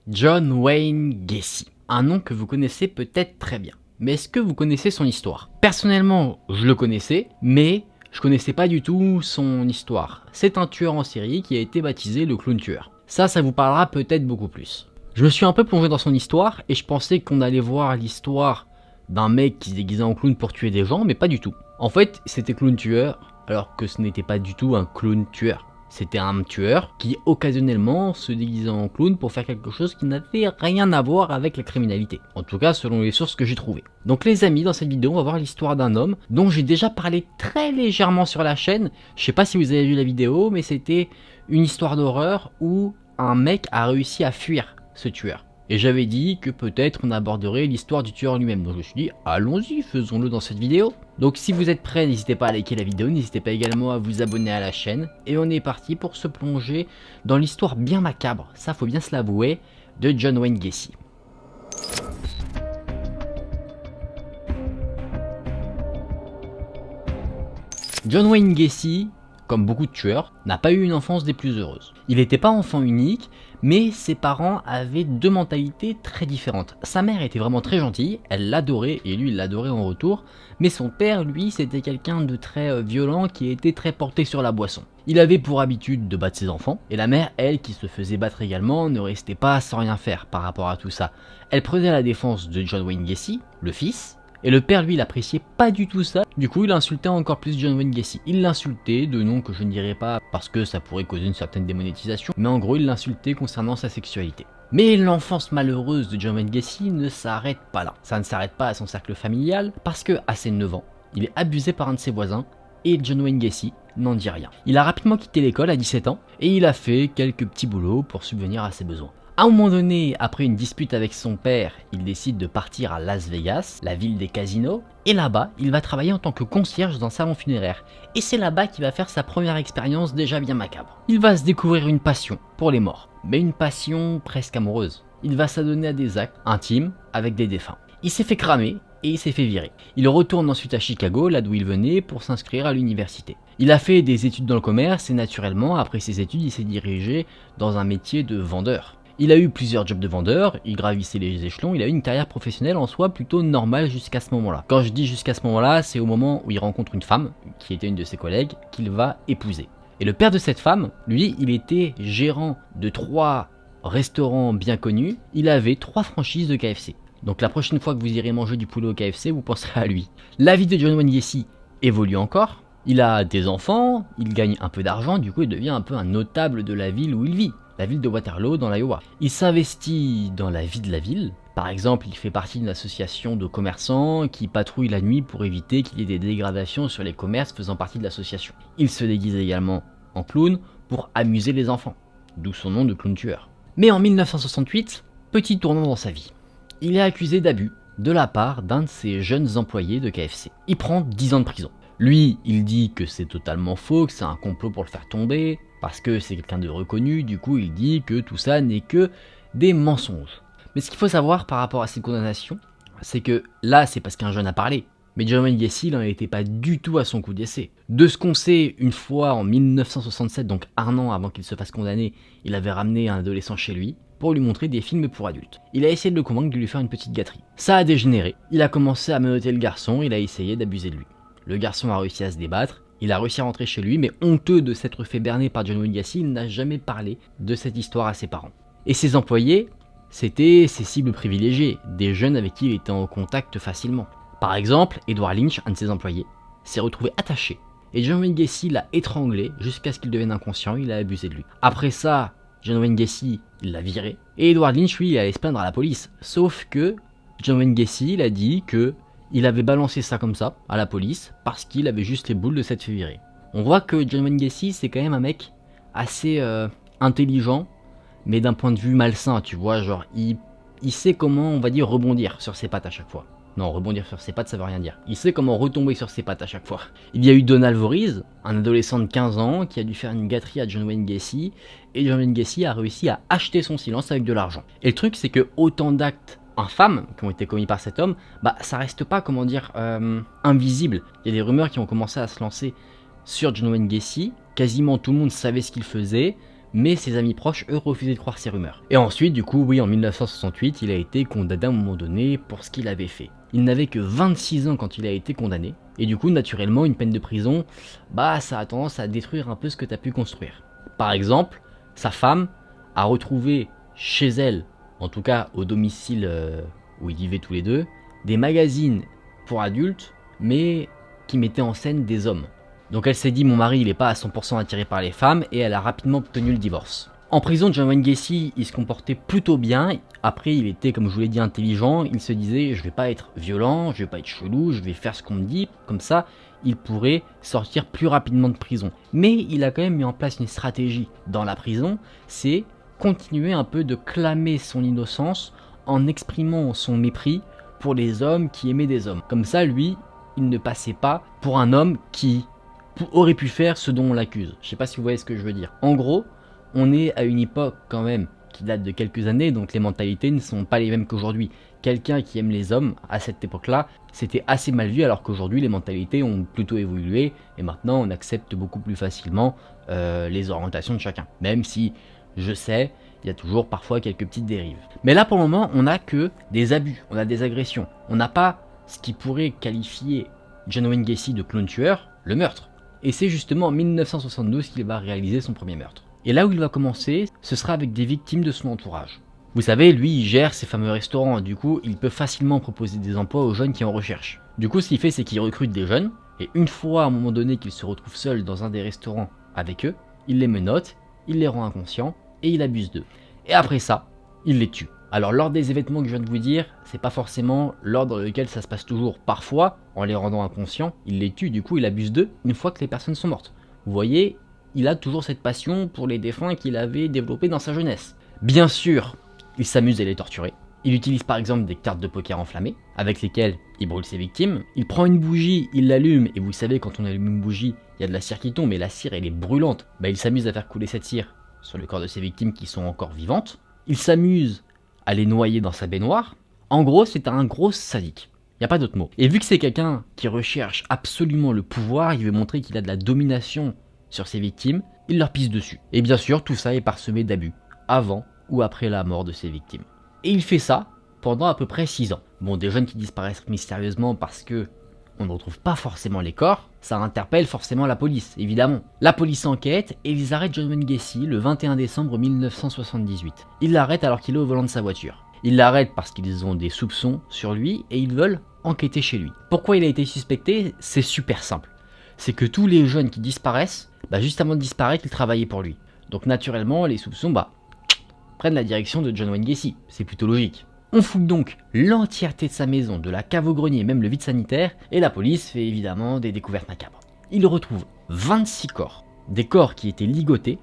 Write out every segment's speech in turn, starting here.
John Wayne Gacy, un nom que vous connaissez peut-être très bien. Mais est-ce que vous connaissez son histoire? Personnellement, je le connaissais, mais je connaissais pas du tout son histoire. C'est un tueur en série qui a été baptisé le clown tueur. Ça vous parlera peut-être beaucoup plus. Je me suis un peu plongé dans son histoire et je pensais qu'on allait voir l'histoire d'un mec qui se déguisait en clown pour tuer des gens, mais pas du tout. En fait, c'était clown tueur, alors que ce n'était pas du tout un clown tueur. C'était un tueur qui occasionnellement se déguisait en clown pour faire quelque chose qui n'avait rien à voir avec la criminalité. En tout cas selon les sources que j'ai trouvées. Donc les amis, dans cette vidéo on va voir l'histoire d'un homme dont j'ai déjà parlé très légèrement sur la chaîne. Je sais pas si vous avez vu la vidéo, mais c'était une histoire d'horreur où un mec a réussi à fuir ce tueur. Et j'avais dit que peut-être on aborderait l'histoire du tueur lui-même. Donc je me suis dit, allons-y, faisons-le dans cette vidéo. Donc si vous êtes prêts, n'hésitez pas à liker la vidéo, n'hésitez pas également à vous abonner à la chaîne. Et on est parti pour se plonger dans l'histoire bien macabre, ça faut bien se l'avouer, de John Wayne Gacy. John Wayne Gacy, comme beaucoup de tueurs, n'a pas eu une enfance des plus heureuses. Il n'était pas enfant unique, mais ses parents avaient deux mentalités très différentes. Sa mère était vraiment très gentille, elle l'adorait et lui il l'adorait en retour, mais son père, lui, c'était quelqu'un de très violent qui était très porté sur la boisson. Il avait pour habitude de battre ses enfants, et la mère, elle, qui se faisait battre également, ne restait pas sans rien faire par rapport à tout ça. Elle prenait la défense de John Wayne Gacy, le fils, et le père, lui, il appréciait pas du tout ça. Du coup, il insultait encore plus John Wayne Gacy. Il l'insultait de noms que je ne dirai pas parce que ça pourrait causer une certaine démonétisation. Mais en gros, il l'insultait concernant sa sexualité. Mais l'enfance malheureuse de John Wayne Gacy ne s'arrête pas là. Ça ne s'arrête pas à son cercle familial parce que, à ses 9 ans, il est abusé par un de ses voisins et John Wayne Gacy n'en dit rien. Il a rapidement quitté l'école à 17 ans et il a fait quelques petits boulots pour subvenir à ses besoins. À un moment donné, après une dispute avec son père, il décide de partir à Las Vegas, la ville des casinos, et là-bas, il va travailler en tant que concierge dans un salon funéraire. Et c'est là-bas qu'il va faire sa première expérience déjà bien macabre. Il va se découvrir une passion pour les morts, mais une passion presque amoureuse. Il va s'adonner à des actes intimes avec des défunts. Il s'est fait cramer et il s'est fait virer. Il retourne ensuite à Chicago, là d'où il venait, pour s'inscrire à l'université. Il a fait des études dans le commerce et naturellement, après ses études, il s'est dirigé dans un métier de vendeur. Il a eu plusieurs jobs de vendeur, il gravissait les échelons, il a eu une carrière professionnelle en soi plutôt normale jusqu'à ce moment-là. Quand je dis jusqu'à ce moment-là, c'est au moment où il rencontre une femme, qui était une de ses collègues, qu'il va épouser. Et le père de cette femme, lui, il était gérant de 3 restaurants bien connus, il avait 3 franchises de KFC. Donc la prochaine fois que vous irez manger du poulet au KFC, vous penserez à lui. La vie de John Wayne Gacy évolue encore, il a des enfants, il gagne un peu d'argent, du coup il devient un peu un notable de la ville où il vit. La ville de Waterloo dans l'Iowa. Il s'investit dans la vie de la ville. Par exemple, il fait partie d'une association de commerçants qui patrouille la nuit pour éviter qu'il y ait des dégradations sur les commerces faisant partie de l'association. Il se déguise également en clown pour amuser les enfants, d'où son nom de clown tueur. Mais en 1968, petit tournant dans sa vie. Il est accusé d'abus de la part d'un de ses jeunes employés de KFC. Il prend 10 ans de prison. Lui, il dit que c'est totalement faux, que c'est un complot pour le faire tomber, parce que c'est quelqu'un de reconnu, du coup il dit que tout ça n'est que des mensonges. Mais ce qu'il faut savoir par rapport à ces condamnations, c'est que là c'est parce qu'un jeune a parlé, mais John Wayne Gacy n'en était pas du tout à son coup d'essai. De ce qu'on sait, une fois en 1967, donc un an avant qu'il se fasse condamner, il avait ramené un adolescent chez lui, pour lui montrer des films pour adultes. Il a essayé de le convaincre de lui faire une petite gâterie. Ça a dégénéré, il a commencé à menotter le garçon, il a essayé d'abuser de lui. Le garçon a réussi à se débattre, il a réussi à rentrer chez lui, mais honteux de s'être fait berner par John Wayne Gacy, il n'a jamais parlé de cette histoire à ses parents. Et ses employés, c'était ses cibles privilégiées, des jeunes avec qui il était en contact facilement. Par exemple, Edward Lynch, un de ses employés, s'est retrouvé attaché, et John Wayne Gacy l'a étranglé jusqu'à ce qu'il devienne inconscient, il a abusé de lui. Après ça, John Wayne Gacy l'a viré, et Edward Lynch, lui, il allait se plaindre à la police. Sauf que John Wayne Gacy, il a dit que il avait balancé ça comme ça à la police parce qu'il avait juste les boules de s'être fait virer. On voit que John Wayne Gacy c'est quand même un mec assez intelligent, mais d'un point de vue malsain, tu vois, genre il sait comment, on va dire, rebondir sur ses pattes à chaque fois. Non, rebondir sur ses pattes ça veut rien dire. Il sait comment retomber sur ses pattes à chaque fois. Il y a eu Donald Voorhees, un adolescent de 15 ans qui a dû faire une gâterie à John Wayne Gacy, et John Wayne Gacy a réussi à acheter son silence avec de l'argent. Et le truc c'est que autant d'actes infâmes qui ont été commis par cet homme, bah ça reste pas, comment dire, invisible. Il y a des rumeurs qui ont commencé à se lancer sur John Wayne Gacy, quasiment tout le monde savait ce qu'il faisait, mais ses amis proches, eux, refusaient de croire ces rumeurs. Et ensuite, du coup, oui, en 1968, il a été condamné à un moment donné pour ce qu'il avait fait. Il n'avait que 26 ans quand il a été condamné, et du coup, naturellement, une peine de prison, bah, ça a tendance à détruire un peu ce que tu as pu construire. Par exemple, sa femme a retrouvé chez elle, en tout cas au domicile où ils vivaient tous les deux, des magazines pour adultes, mais qui mettaient en scène des hommes. Donc elle s'est dit, mon mari il est pas à 100% attiré par les femmes, et elle a rapidement obtenu le divorce. En prison, John Wayne Gacy, il se comportait plutôt bien. Après, il était, comme je vous l'ai dit, intelligent. Il se disait, je vais pas être violent, je vais pas être chelou, je vais faire ce qu'on me dit. Comme ça, il pourrait sortir plus rapidement de prison. Mais il a quand même mis en place une stratégie dans la prison, c'est continuer un peu de clamer son innocence en exprimant son mépris pour les hommes qui aimaient des hommes. Comme ça, lui, il ne passait pas pour un homme qui aurait pu faire ce dont on l'accuse. Je sais pas si vous voyez ce que je veux dire. En gros, on est à une époque quand même qui date de quelques années, donc les mentalités ne sont pas les mêmes qu'aujourd'hui. Quelqu'un qui aime les hommes, à cette époque-là, c'était assez mal vu, alors qu'aujourd'hui les mentalités ont plutôt évolué, et maintenant on accepte beaucoup plus facilement les orientations de chacun. Même si, je sais, il y a toujours parfois quelques petites dérives. Mais là pour le moment, on n'a que des abus, on a des agressions. On n'a pas ce qui pourrait qualifier John Wayne Gacy de clown tueur, le meurtre. Et c'est justement en 1972 qu'il va réaliser son premier meurtre. Et là où il va commencer, ce sera avec des victimes de son entourage. Vous savez, lui, il gère ses fameux restaurants, du coup, il peut facilement proposer des emplois aux jeunes qui en recherchent. Du coup, ce qu'il fait, c'est qu'il recrute des jeunes, et une fois, à un moment donné, qu'il se retrouve seul dans un des restaurants avec eux, il les menotte, il les rend inconscients, et il abuse d'eux. Et après ça, il les tue. Alors, lors des événements que je viens de vous dire, c'est pas forcément l'ordre dans lequel ça se passe toujours. Parfois, en les rendant inconscients, il les tue, du coup, il abuse d'eux une fois que les personnes sont mortes. Vous voyez, il a toujours cette passion pour les défunts qu'il avait développée dans sa jeunesse. Bien sûr, il s'amuse à les torturer. Il utilise par exemple des cartes de poker enflammées, avec lesquelles il brûle ses victimes. Il prend une bougie, il l'allume, et vous savez, quand on allume une bougie, il y a de la cire qui tombe, et la cire elle est brûlante. Bah, il s'amuse à faire couler cette cire sur le corps de ses victimes qui sont encore vivantes. Il s'amuse à les noyer dans sa baignoire. En gros, c'est un gros sadique. Il n'y a pas d'autre mot. Et vu que c'est quelqu'un qui recherche absolument le pouvoir, il veut montrer qu'il a de la domination sur ses victimes, il leur pisse dessus. Et bien sûr, tout ça est parsemé d'abus, avant ou après la mort de ses victimes. Et il fait ça pendant à peu près 6 ans. Bon, des jeunes qui disparaissent mystérieusement parce que on ne retrouve pas forcément les corps, ça interpelle forcément la police, évidemment. La police enquête et ils arrêtent John Wayne Gacy le 21 décembre 1978. Ils l'arrêtent alors qu'il est au volant de sa voiture. Ils l'arrêtent parce qu'ils ont des soupçons sur lui et ils veulent enquêter chez lui. Pourquoi il a été suspecté? C'est super simple. C'est que tous les jeunes qui disparaissent, juste avant de disparaître, ils travaillaient pour lui. Donc naturellement, les soupçons prennent la direction de John Wayne Gacy. C'est plutôt logique. On fouille donc l'entièreté de sa maison, de la cave au grenier, même le vide sanitaire, et la police fait évidemment des découvertes macabres. Il retrouve 26 corps, des corps qui étaient ligotés,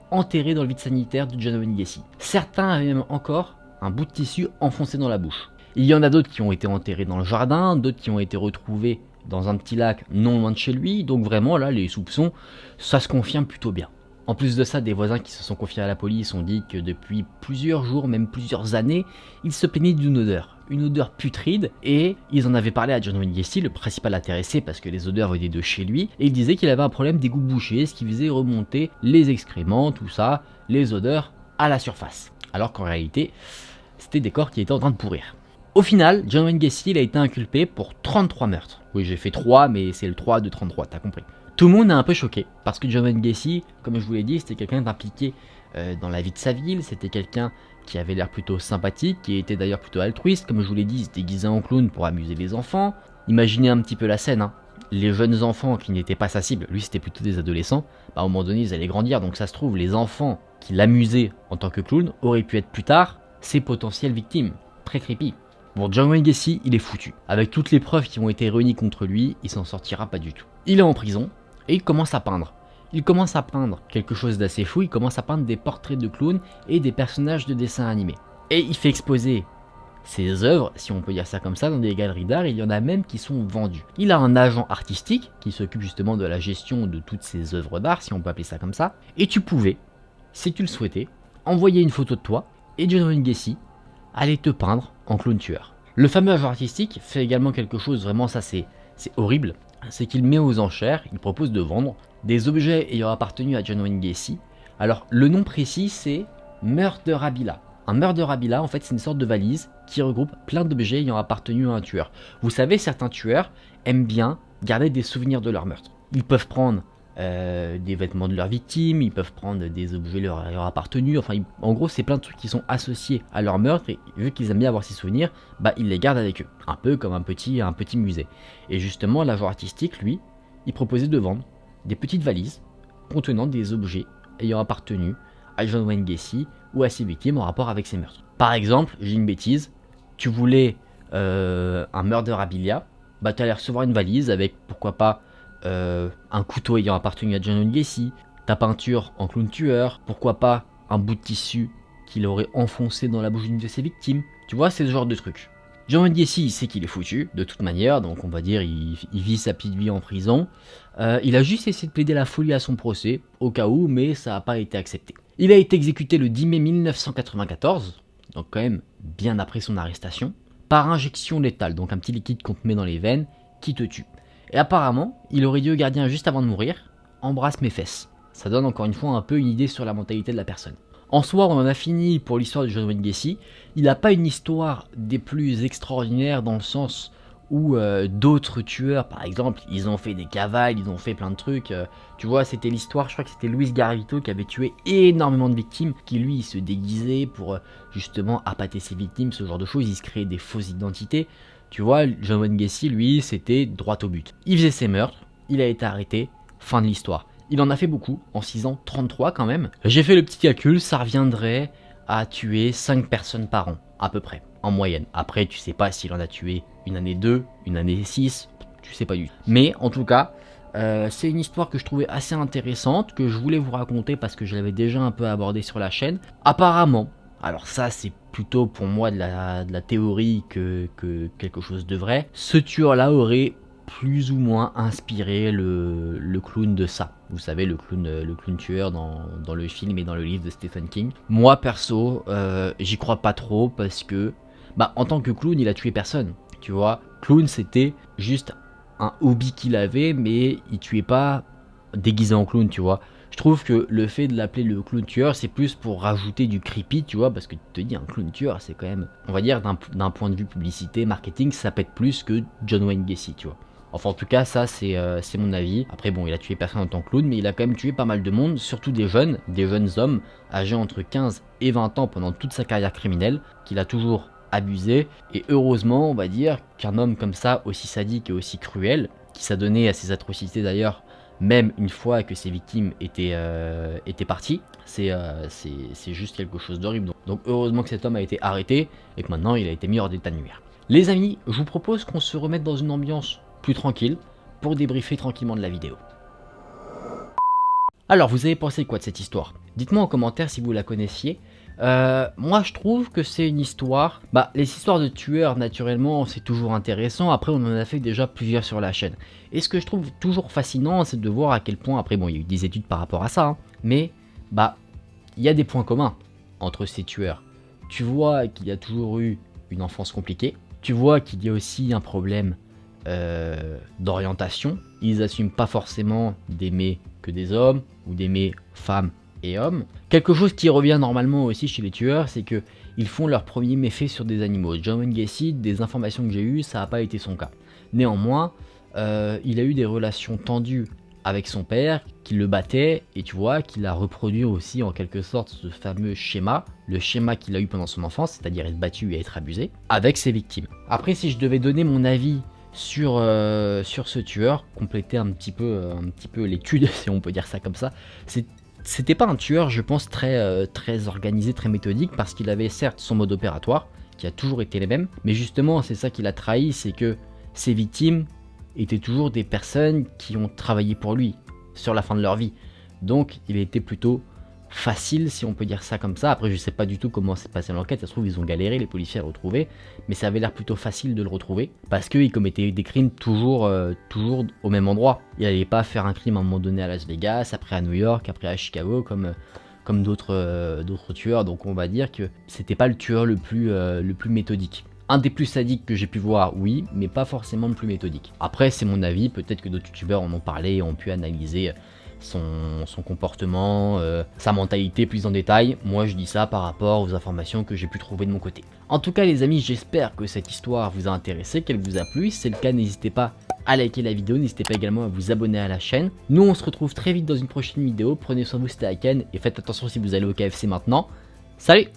enterrés dans le vide sanitaire de John Wayne Gacy. Certains avaient même encore un bout de tissu enfoncé dans la bouche. Il y en a d'autres qui ont été enterrés dans le jardin, d'autres qui ont été retrouvés dans un petit lac non loin de chez lui, donc vraiment là les soupçons, ça se confirme plutôt bien. En plus de ça, des voisins qui se sont confiés à la police ont dit que depuis plusieurs jours, même plusieurs années, ils se plaignaient d'une odeur putride, et ils en avaient parlé à John Wayne Gacy, le principal intéressé parce que les odeurs venaient de chez lui, et il disait qu'il avait un problème d'égout bouché, ce qui faisait remonter les excréments, tout ça, les odeurs à la surface. Alors qu'en réalité, c'était des corps qui étaient en train de pourrir. Au final, John Wayne Gacy il a été inculpé pour 33 meurtres. Oui, j'ai fait 3, mais c'est le 3 de 33, t'as compris. Tout le monde est un peu choqué, parce que John Wayne Gacy, comme je vous l'ai dit, c'était quelqu'un d'impliqué dans la vie de sa ville, c'était quelqu'un qui avait l'air plutôt sympathique, qui était d'ailleurs plutôt altruiste, comme je vous l'ai dit, il se déguisait en clown pour amuser les enfants. Imaginez un petit peu la scène, hein. Les jeunes enfants qui n'étaient pas sa cible, lui c'était plutôt des adolescents, à un moment donné ils allaient grandir, donc ça se trouve, les enfants qui l'amusaient en tant que clown auraient pu être plus tard ses potentielles victimes. Très creepy. Bon, John Wayne Gacy, il est foutu. Avec toutes les preuves qui ont été réunies contre lui, il s'en sortira pas du tout. Il est en prison, et il commence à peindre. Il commence à peindre quelque chose d'assez fou, il commence à peindre des portraits de clowns et des personnages de dessins animés. Et il fait exposer ses œuvres, si on peut dire ça comme ça, dans des galeries d'art, il y en a même qui sont vendues. Il a un agent artistique qui s'occupe justement de la gestion de toutes ces œuvres d'art, si on peut appeler ça comme ça, et tu pouvais, si tu le souhaitais, envoyer une photo de toi et John Wayne Gacy allait te peindre en clown tueur. Le fameux agent artistique fait également quelque chose, vraiment ça c'est horrible, c'est qu'il met aux enchères, il propose de vendre des objets ayant appartenu à John Wayne Gacy Alors le nom précis c'est Murderabilia. Un Murderabilia en fait c'est une sorte de valise qui regroupe plein d'objets ayant appartenu à un tueur. Vous savez, certains tueurs aiment bien garder des souvenirs de leur meurtre. Ils peuvent prendre des vêtements de leurs victimes, ils peuvent prendre des objets leur ayant appartenu, enfin en gros c'est plein de trucs qui sont associés à leur meurtre et vu qu'ils aiment bien avoir ces souvenirs, bah ils les gardent avec eux, un peu comme un petit musée. Et justement l'agent artistique lui, il proposait de vendre des petites valises contenant des objets ayant appartenu à John Wayne Gacy ou à ses victimes en rapport avec ses meurtres. Par exemple, j'ai une bêtise, tu voulais un Murderabilia, bah tu allais recevoir une valise avec pourquoi pas un couteau ayant appartenu à John Wayne Gacy, ta peinture en clown tueur, pourquoi pas un bout de tissu qu'il aurait enfoncé dans la bouche d'une de ses victimes. Tu vois, c'est ce genre de truc. John Wayne Gacy, il sait qu'il est foutu, de toute manière, donc on va dire il vit sa petite vie en prison. Il a juste essayé de plaider la folie à son procès, au cas où, mais ça n'a pas été accepté. Il a été exécuté le 10 mai 1994, donc quand même bien après son arrestation, par injection létale, donc un petit liquide qu'on te met dans les veines qui te tue. Et apparemment, il aurait dit au gardien juste avant de mourir, embrasse mes fesses. Ça donne encore une fois un peu une idée sur la mentalité de la personne. En soi, on en a fini pour l'histoire de John Wayne Gacy. Il n'a pas une histoire des plus extraordinaires dans le sens où d'autres tueurs, par exemple, ils ont fait des cavales, ils ont fait plein de trucs. Tu vois, c'était l'histoire, je crois que c'était Luis Garavito qui avait tué énormément de victimes, qui lui, il se déguisait pour justement appâter ses victimes, ce genre de choses, il se créait des fausses identités. Tu vois, John Wayne Gacy, lui, c'était droit au but. Il faisait ses meurtres, il a été arrêté, fin de l'histoire. Il en a fait beaucoup, en 6 ans, 33 quand même. J'ai fait le petit calcul, ça reviendrait à tuer 5 personnes par an, à peu près, en moyenne. Après, tu sais pas s'il en a tué une année 2, une année 6, tu sais pas du tout. Mais en tout cas, c'est une histoire que je trouvais assez intéressante, que je voulais vous raconter parce que je l'avais déjà un peu abordée sur la chaîne. Apparemment, alors ça c'est plutôt pour moi de la théorie que quelque chose de vrai, ce tueur-là aurait plus ou moins inspiré le clown de ça. Vous savez, le clown tueur dans le film et dans le livre de Stephen King. Moi perso, j'y crois pas trop parce que, bah, en tant que clown, il a tué personne. Tu vois, clown c'était juste un hobby qu'il avait, mais il tuait pas déguisé en clown, tu vois. Je trouve que le fait de l'appeler le clown tueur, c'est plus pour rajouter du creepy, tu vois, parce que tu te dis un clown tueur, c'est quand même, on va dire, d'un point de vue publicité, marketing, ça pète plus que John Wayne Gacy, tu vois. Enfin, en tout cas, ça, c'est mon avis. Après, bon, il a tué personne en tant que clown, mais il a quand même tué pas mal de monde, surtout des jeunes hommes, âgés entre 15 et 20 ans pendant toute sa carrière criminelle, qu'il a toujours abusé. Et heureusement, on va dire, qu'un homme comme ça, aussi sadique et aussi cruel, qui s'adonnait à ces atrocités d'ailleurs, même une fois que ses victimes étaient parties, c'est juste quelque chose d'horrible. Donc heureusement que cet homme a été arrêté et que maintenant il a été mis hors d'état de nuire. Les amis, je vous propose qu'on se remette dans une ambiance plus tranquille pour débriefer tranquillement de la vidéo. Alors, vous avez pensé quoi de cette histoire? Dites-moi en commentaire si vous la connaissiez. Moi je trouve que c'est une histoire, bah les histoires de tueurs naturellement c'est toujours intéressant, après on en a fait déjà plusieurs sur la chaîne. Et ce que je trouve toujours fascinant c'est de voir à quel point, après bon il y a eu des études par rapport à ça, hein, mais bah il y a des points communs entre ces tueurs. Tu vois qu'il y a toujours eu une enfance compliquée, tu vois qu'il y a aussi un problème d'orientation, ils assument pas forcément d'aimer que des hommes ou d'aimer femmes et hommes. Quelque chose qui revient normalement aussi chez les tueurs, c'est que ils font leur premier méfait sur des animaux. John Wayne Gacy, des informations que j'ai eues, ça n'a pas été son cas. Néanmoins, il a eu des relations tendues avec son père, qui le battait, et tu vois qu'il a reproduit aussi en quelque sorte ce fameux schéma, le schéma qu'il a eu pendant son enfance, c'est-à-dire être battu et être abusé, avec ses victimes. Après, si je devais donner mon avis sur ce tueur, compléter un petit peu l'étude, si on peut dire ça comme ça, c'était pas un tueur, je pense, très organisé, très méthodique, parce qu'il avait certes son mode opératoire, qui a toujours été les mêmes, mais justement, c'est ça qui l'a trahi, c'est que ses victimes étaient toujours des personnes qui ont travaillé pour lui, sur la fin de leur vie. Donc, il était plutôt facile, si on peut dire ça comme ça. Après, je sais pas du tout comment s'est passée l'enquête, ça se trouve, ils ont galéré, les policiers, à le retrouver, mais ça avait l'air plutôt facile de le retrouver, parce qu'il commettait des crimes toujours au même endroit. Il n'allait pas faire un crime à un moment donné à Las Vegas, après à New York, après à Chicago, comme d'autres tueurs, donc on va dire que c'était pas le tueur le plus méthodique. Un des plus sadiques que j'ai pu voir, oui, mais pas forcément le plus méthodique. Après, c'est mon avis, peut-être que d'autres youtubeurs en ont parlé et ont pu analyser son comportement, sa mentalité plus en détail. Moi je dis ça par rapport aux informations que j'ai pu trouver de mon côté. En tout cas les amis, j'espère que cette histoire vous a intéressé, qu'elle vous a plu. Si c'est le cas, n'hésitez pas à liker la vidéo, n'hésitez pas également à vous abonner à la chaîne. Nous on se retrouve très vite dans une prochaine vidéo, prenez soin de vous, c'était Aken, et faites attention si vous allez au KFC maintenant. Salut!